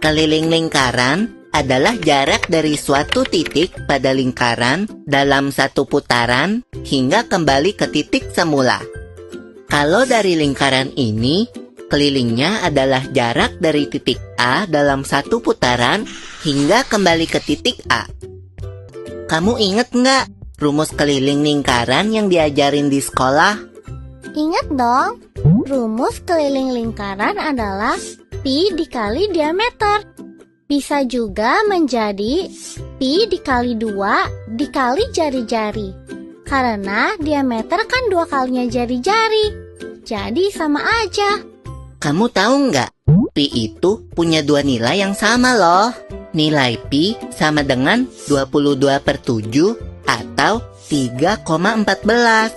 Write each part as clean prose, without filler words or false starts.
Keliling lingkaran adalah jarak dari suatu titik pada lingkaran dalam satu putaran hingga kembali ke titik semula. Kalau dari lingkaran ini, kelilingnya adalah jarak dari titik A dalam satu putaran hingga kembali ke titik A. Kamu inget nggak rumus keliling lingkaran yang diajarin di sekolah? Ingat dong, rumus keliling lingkaran adalah pi dikali diameter. Bisa juga menjadi pi dikali 2 dikali jari-jari. Karena diameter kan 2 kalinya jari-jari. Jadi sama aja. Kamu tahu nggak? Pi itu punya 2 nilai yang sama loh. Nilai pi sama dengan 22/7 atau 3,14.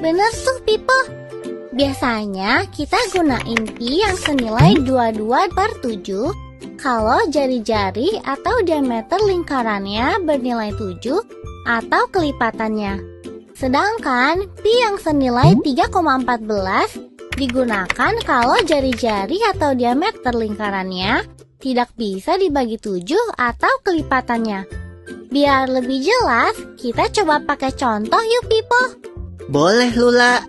Bener tuh, Pipo. Biasanya kita gunain pi yang senilai 22/7 kalau jari-jari atau diameter lingkarannya bernilai 7 atau kelipatannya. Sedangkan pi yang senilai 3,14 digunakan kalau jari-jari atau diameter lingkarannya tidak bisa dibagi 7 atau kelipatannya. Biar lebih jelas, kita coba pakai contoh yuk, Pipo. Boleh, Lula.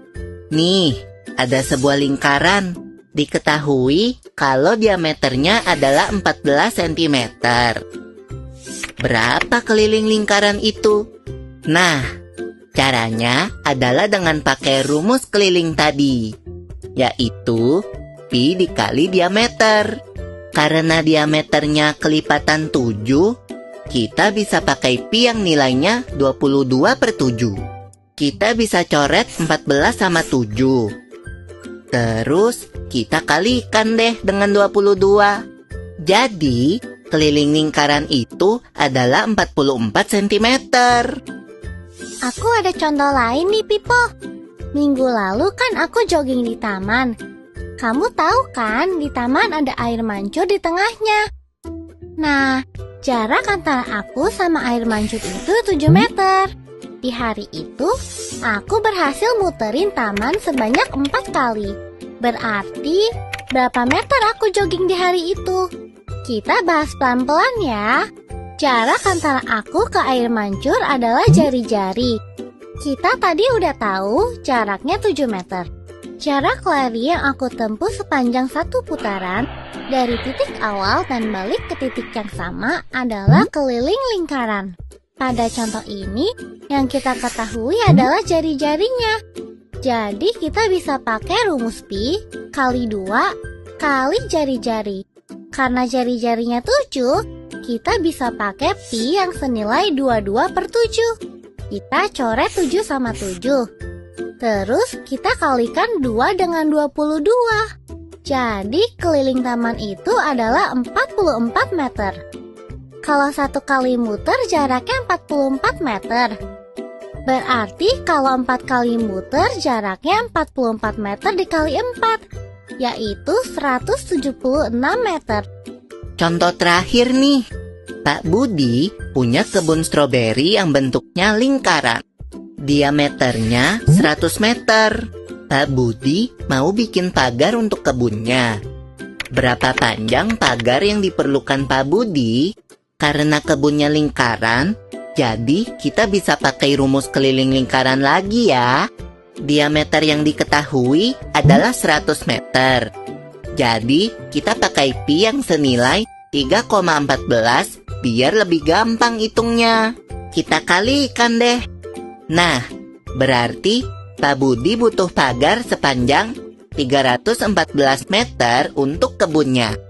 Nih, ada sebuah lingkaran. Diketahui kalau diameternya adalah 14 cm. Berapa keliling lingkaran itu? Nah, caranya adalah dengan pakai rumus keliling tadi, yaitu pi dikali diameter. Karena diameternya kelipatan 7, kita bisa pakai pi yang nilainya 22/7. Kita bisa coret 14 sama 7. Terus kita kalikan deh dengan 22. Jadi, keliling lingkaran itu adalah 44 cm. Aku ada contoh lain nih, Pipo. Minggu lalu kan aku jogging di taman. Kamu tahu kan di taman ada air mancur di tengahnya. Nah, jarak antara aku sama air mancur itu 7 meter. Di hari itu, aku berhasil muterin taman sebanyak 4 kali. Berarti, berapa meter aku jogging di hari itu? Kita bahas pelan-pelan ya. Jarak antara aku ke air mancur adalah jari-jari. Kita tadi udah tahu jaraknya 7 meter. Jarak lari yang aku tempuh sepanjang satu putaran dari titik awal dan balik ke titik yang sama adalah keliling lingkaran. Pada contoh ini, yang kita ketahui adalah jari-jarinya. Jadi kita bisa pakai rumus pi kali 2 kali jari-jari. Karena jari-jarinya 7, kita bisa pakai pi yang senilai 22/7. Kita coret 7 sama 7. Terus kita kalikan 2 dengan 22. Jadi keliling taman itu adalah 44 meter. Kalau satu kali muter jaraknya 44 meter. Berarti kalau 4 kali muter jaraknya 44 meter dikali 4, yaitu 176 meter. Contoh terakhir nih. Pak Budi punya kebun stroberi yang bentuknya lingkaran. Diameternya 100 meter. Pak Budi mau bikin pagar untuk kebunnya. Berapa panjang pagar yang diperlukan Pak Budi? Karena kebunnya lingkaran, jadi kita bisa pakai rumus keliling lingkaran lagi ya. Diameter yang diketahui adalah 100 meter. Jadi kita pakai pi yang senilai 3,14 biar lebih gampang hitungnya. Kita kalikan deh. Nah, berarti Pak Budi butuh pagar sepanjang 314 meter untuk kebunnya.